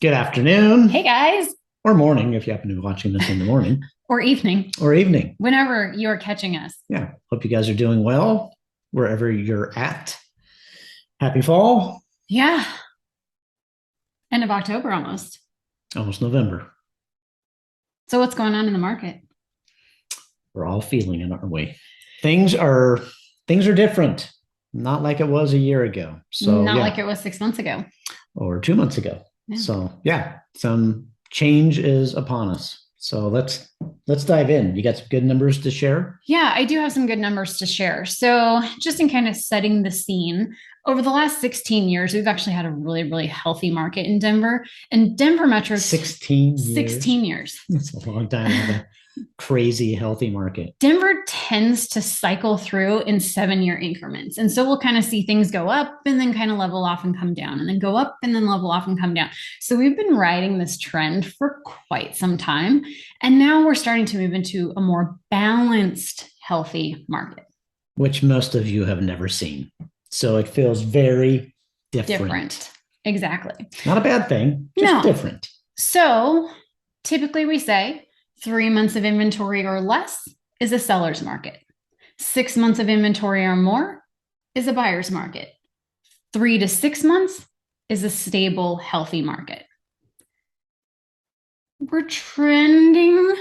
Good afternoon. Hey guys, Or morning if you happen to be watching this in the morning. or evening, Or evening. whenever you are catching us. Yeah. Hope you guys are doing well wherever you're at. Happy fall. Yeah, end of October almost. Almost November. So what's going on in the market? We're all feeling it, aren't we? Things are different. Not like it was a year ago. So Not like it was 6 months ago. Or 2 months ago. Yeah. So some change is upon us. So let's dive in. You got some good numbers to share? Yeah, I do have some good numbers to share. So just in kind of setting the scene, over the last 16 years, we've actually had a really, really healthy market in Denver. And Denver Metro 16 years. 16 years. That's a long time to have a crazy healthy market. Denver tends to cycle through in 7-year increments. And so we'll kind of see things go up and then kind of level off and come down, and then go up and then level off and come down. So we've been riding this trend for quite some time. And now we're starting to move into a more balanced, healthy market. Which most of you have never seen. So it feels very different. Exactly. Not a bad thing, just different. So typically we say 3 months of inventory or less is a seller's market. 6 months of inventory or more is a buyer's market. 3 to 6 months is a stable, healthy market. We're trending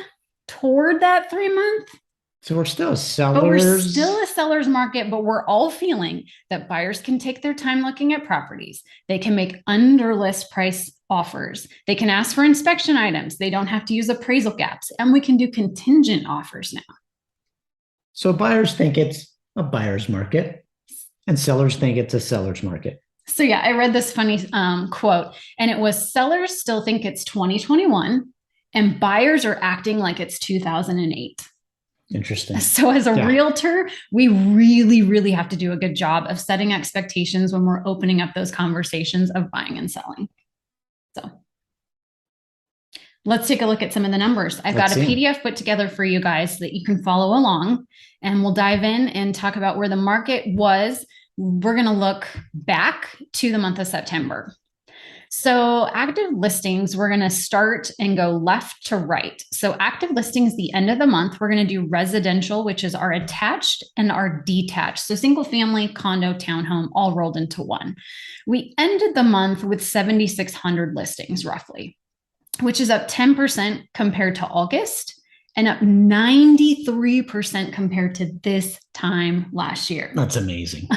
toward that 3 month. So we're still sellers. But we're still a seller's market, but we're all feeling that buyers can take their time looking at properties. They can make under list price offers. They can ask for inspection items. They don't have to use appraisal gaps. And we can do contingent offers now. So buyers think it's a buyer's market and sellers think it's a seller's market. So yeah, I read this funny quote, and it was, sellers still think it's 2021 and buyers are acting like it's 2008. Interesting. So as a realtor, we really, really have to do a good job of setting expectations when we're opening up those conversations of buying and selling. So let's take a look at some of the numbers. I've got a PDF put together for you guys so that you can follow along, and we'll dive in and talk about where the market was. We're going to look back to the month of September. So active listings, we're going to start and go left to right. So active listings, the end of the month, we're going to do residential, which is our attached and our detached. So single family, condo, townhome, all rolled into one. We ended the month with 7,600 listings roughly, which is up 10% compared to August and up 93% compared to this time last year. That's amazing.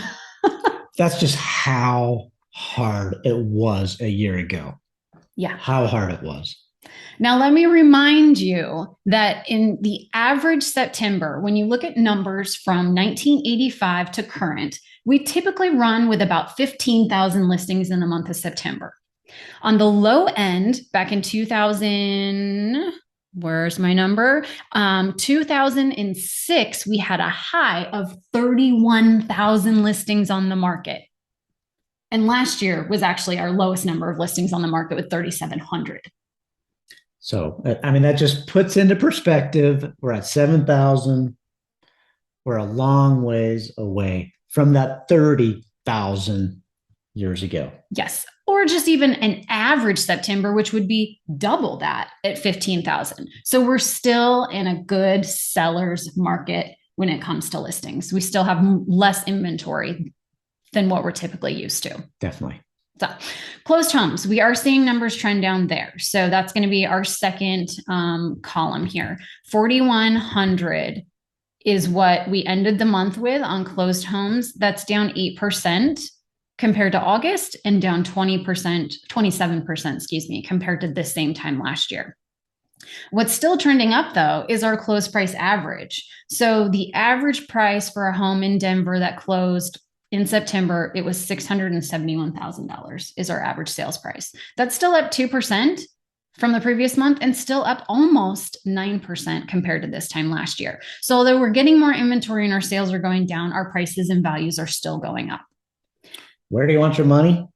That's just how hard it was a year ago. Yeah. How hard it was. Now, let me remind you that in the average September, when you look at numbers from 1985 to current, we typically run with about 15,000 listings in the month of September. On the low end, back in 2000, where's my number? 2006, we had a high of 31,000 listings on the market. And last year was actually our lowest number of listings on the market with 3,700. So, I mean, that just puts into perspective, we're at 7,000. We're a long ways away from that 30,000 years ago. Yes. Or just even an average September, which would be double that at 15,000. So we're still in a good seller's market when it comes to listings. We still have less inventory than what we're typically used to. Definitely. So closed homes, we are seeing numbers trend down there. So that's going to be our second column here. 4,100 is what we ended the month with on closed homes. That's down 8% compared to August and down 27%, compared to the same time last year. What's still trending up, though, is our closed price average. So the average price for a home in Denver that closed in September, it was $671,000 is our average sales price. That's still up 2% from the previous month and still up almost 9% compared to this time last year. So although we're getting more inventory and our sales are going down, our prices and values are still going up. Where do you want your money?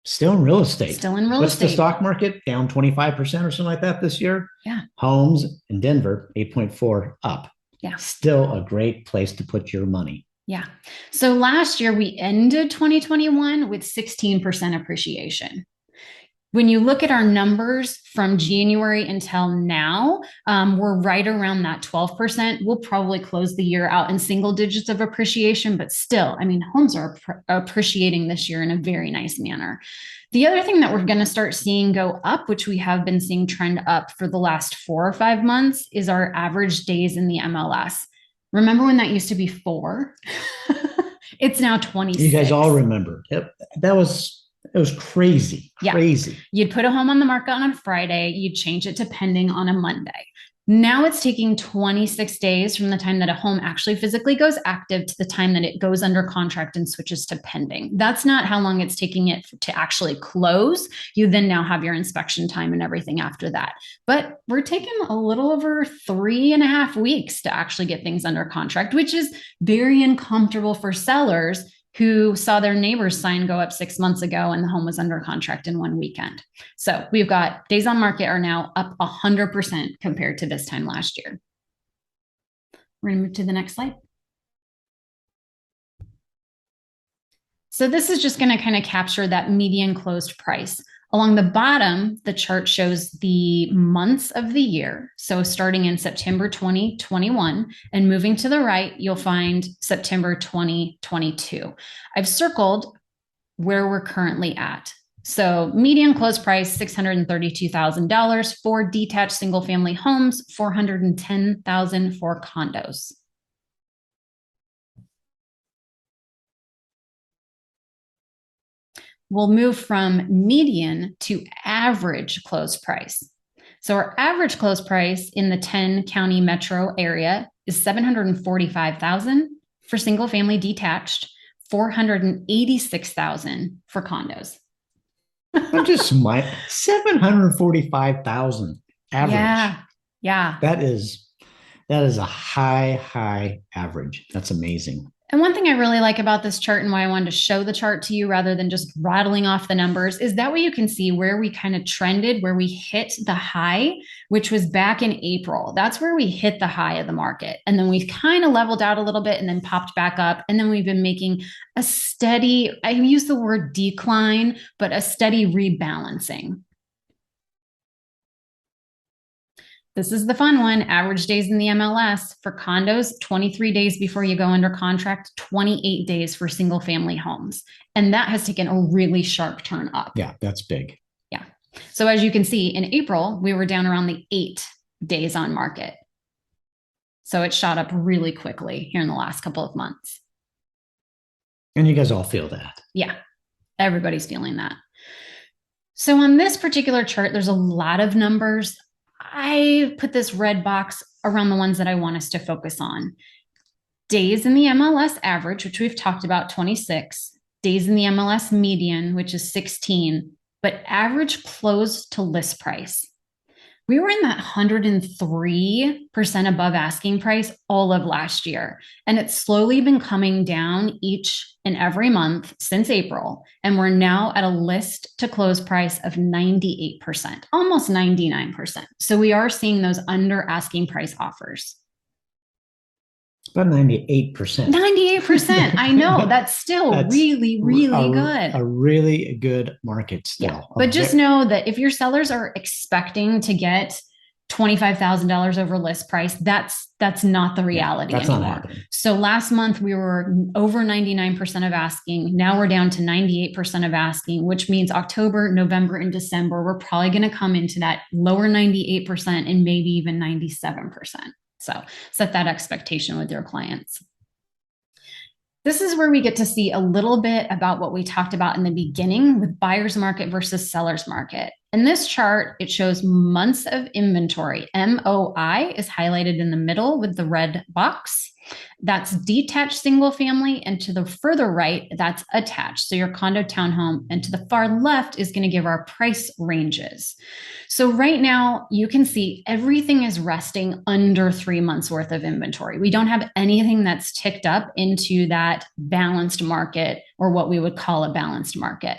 Still in real estate. Still in real estate. What's the stock market? Down 25% or something like that this year? Yeah. Homes in Denver, 8.4 up. Yeah. Still a great place to put your money. Yeah. So last year we ended 2021 with 16% appreciation. When you look at our numbers from January until now, we're right around that 12%. We'll probably close the year out in single digits of appreciation, but still, I mean, homes are appreciating this year in a very nice manner. The other thing that we're going to start seeing go up, which we have been seeing trend up for the last 4 or 5 months, is our average days in the MLS. Remember when that used to be 4? It's now 26. You guys all remember. Yep. It was crazy. Crazy. Yeah. You'd put a home on the market on a Friday, you'd change it to pending on a Monday. Now it's taking 26 days from the time that a home actually physically goes active to the time that it goes under contract and switches to pending. That's not how long it's taking it to actually close. You then now have your inspection time and everything after that. But we're taking a little over 3.5 weeks to actually get things under contract, which is very uncomfortable for sellers who saw their neighbor's sign go up 6 months ago and the home was under contract in one weekend. So we've got days on market are now up 100% compared to this time last year. We're going to move to the next slide. So this is just going to kind of capture that median closed price. Along the bottom, the chart shows the months of the year. So starting in September 2021 and moving to the right, you'll find September 2022. I've circled where we're currently at. So median closed price, $632,000 for detached single family homes, $410,000 for condos. We'll move from median to average close price. So our average close price in the 10 county metro area is $745,000 for single family detached, $486,000 for condos. I'm just smiling. 745,000 average. Yeah. That is a high average. That's amazing. And one thing I really like about this chart and why I wanted to show the chart to you rather than just rattling off the numbers is that way you can see where we kind of trended, where we hit the high, which was back in April. That's where we hit the high of the market. And then we've kind of leveled out a little bit and then popped back up. And then we've been making a steady, I use the word decline, but a steady rebalancing. This is the fun one. Average days in the MLS for condos, 23 days before you go under contract, 28 days for single family homes. And that has taken a really sharp turn up. Yeah, that's big. Yeah. So as you can see, in April, we were down around the 8 days on market. So it shot up really quickly here in the last couple of months. And you guys all feel that. Yeah, everybody's feeling that. So on this particular chart, there's a lot of numbers. I put this red box around the ones that I want us to focus on. Days in the MLS average, which we've talked about, 26. Days in the MLS median, which is 16. But average close to list price. We were in that 103% above asking price all of last year. And it's slowly been coming down each and every month since April. And we're now at a list to close price of 98%, almost 99%. So we are seeing those under asking price offers. About 98%. 98%. I know. That's still really good. A really good market still. Yeah. But just know that if your sellers are expecting to get $25,000 over list price, that's not the reality anymore. Not happening. So last month we were over 99% of asking. Now we're down to 98% of asking, which means October, November, and December, we're probably going to come into that lower 98% and maybe even 97%. So set that expectation with your clients. This is where we get to see a little bit about what we talked about in the beginning with buyer's market versus seller's market. In this chart, it shows months of inventory. MOI is highlighted in the middle with the red box. That's detached single family. And to the further right, that's attached. So your condo townhome. And to the far left is going to give our price ranges. So right now you can see everything is resting under 3 months worth of inventory. We don't have anything that's ticked up into that balanced market or what we would call a balanced market.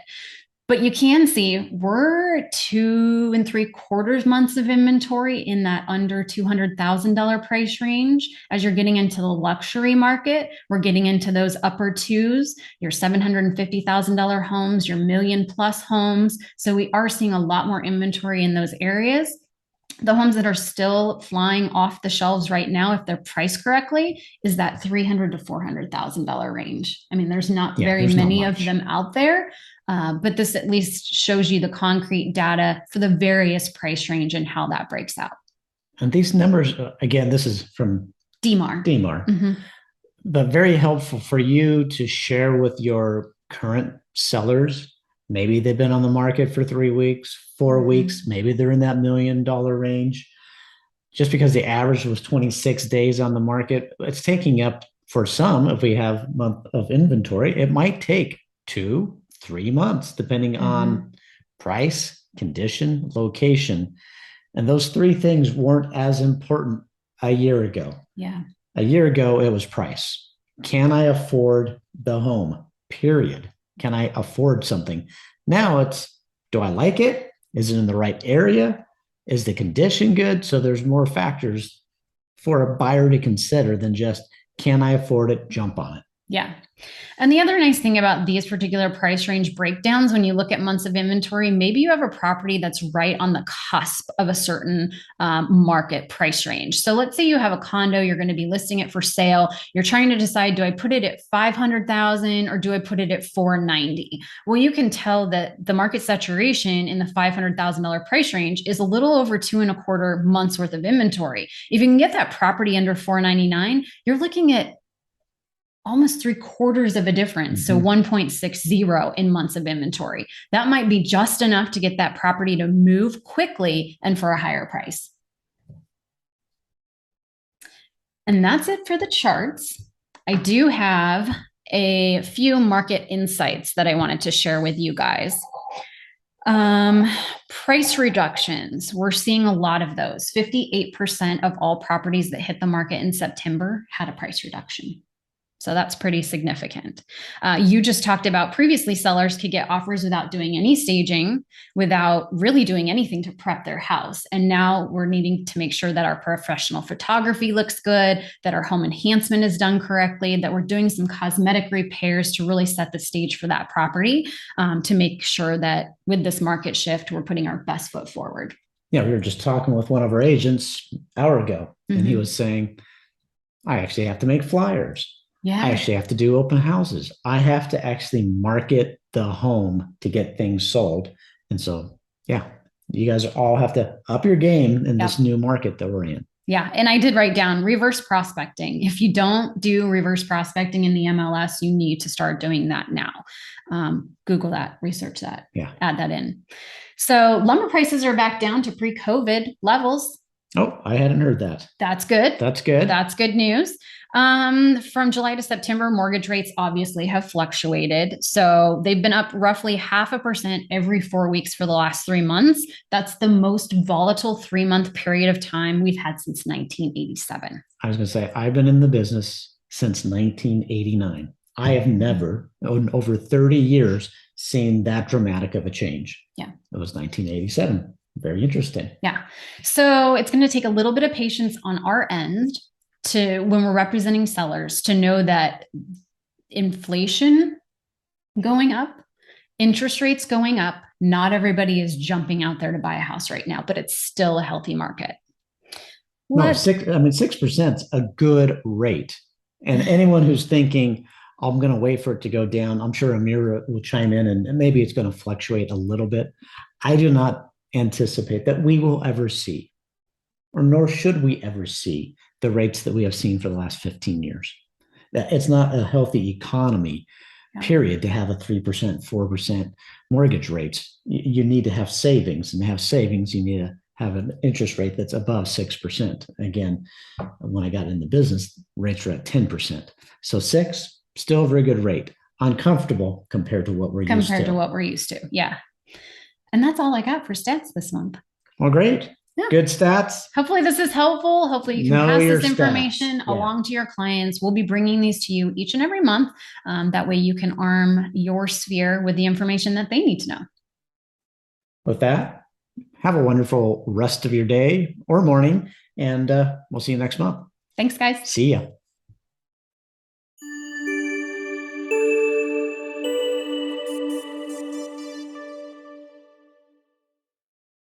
But you can see we're 2 3/4 months of inventory in that under $200,000 price range. As you're getting into the luxury market, we're getting into those upper twos, your $750,000 homes, your million+ homes. So we are seeing a lot more inventory in those areas. The homes that are still flying off the shelves right now, if they're priced correctly, is that $300,000 to $400,000 range. I mean, there's not very many of them out there, but this at least shows you the concrete data for the various price range and how that breaks out. And these numbers, again, this is from DMAR. DMAR, but very helpful for you to share with your current sellers. Maybe they've been on the market for 3 weeks, 4 weeks. Maybe they're in that $1 million range. Just because the average was 26 days on the market, it's taking up for some, if we have a month of inventory, it might take 2, 3 months, depending on price, condition, location. And those 3 things weren't as important a year ago. Yeah. A year ago, it was price. Can I afford the home? Period. Can I afford something? Now it's, do I like it? Is it in the right area? Is the condition good? So there's more factors for a buyer to consider than just, can I afford it? Jump on it. Yeah. And the other nice thing about these particular price range breakdowns, when you look at months of inventory, maybe you have a property that's right on the cusp of a certain market price range. So let's say you have a condo, you're going to be listing it for sale. You're trying to decide, do I put it at 500,000 or do I put it at 490? Well, you can tell that the market saturation in the $500,000 price range is a little over 2 1/4 months worth of inventory. If you can get that property under 499, you're looking at almost 3/4 of a difference. So 1.60 in months of inventory. That might be just enough to get that property to move quickly and for a higher price. And that's it for the charts. I do have a few market insights that I wanted to share with you guys. Price reductions. We're seeing a lot of those. 58% of all properties that hit the market in September had a price reduction. So that's pretty significant. You just talked about previously sellers could get offers without doing any staging, without really doing anything to prep their house. And now we're needing to make sure that our professional photography looks good, that our home enhancement is done correctly, that we're doing some cosmetic repairs to really set the stage for that property, to make sure that with this market shift, we're putting our best foot forward. Yeah, we were just talking with one of our agents an hour ago, and he was saying, I actually have to make flyers. Yeah. I actually have to do open houses. I have to actually market the home to get things sold. And so, yeah, you guys all have to up your game in this new market that we're in. Yeah. And I did write down reverse prospecting. If you don't do reverse prospecting in the MLS, you need to start doing that now. Google that, research that, add that in. So lumber prices are back down to pre-COVID levels. Oh, I hadn't heard that. That's good. That's good. That's good news. From July to September, mortgage rates obviously have fluctuated. So they've been up roughly 0.5% every 4 weeks for the last 3 months. That's the most volatile 3-month period of time we've had since 1987. I was going to say, I've been in the business since 1989. I have never, in over 30 years, seen that dramatic of a change. Yeah. It was 1987. Very interesting. Yeah. So it's going to take a little bit of patience on our end to, when we're representing sellers, to know that inflation going up, interest rates going up, not everybody is jumping out there to buy a house right now, but it's still a healthy market. No, 6% is a good rate. And anyone who's thinking, I'm going to wait for it to go down, I'm sure Amira will chime in and maybe it's going to fluctuate a little bit. I do not anticipate that we will ever see, or nor should we ever see, the rates that we have seen for the last 15 years. It's not a healthy economy, period, to have a 3%, 4% mortgage rates. You need to have savings, and to have savings, you need to have an interest rate that's above 6%. Again, when I got in the business, rates were at 10%. So 6, still a very good rate. Uncomfortable compared to what we're used to. Compared to what we're used to, yeah. And that's all I got for stats this month. Well, great. Yeah. Good stats. Hopefully this is helpful. Hopefully you can pass this information along to your clients. We'll be bringing these to you each and every month. That way you can arm your sphere with the information that they need to know. with that, have a wonderful rest of your day or morning, and we'll see you next month. Thanks, guys. See ya.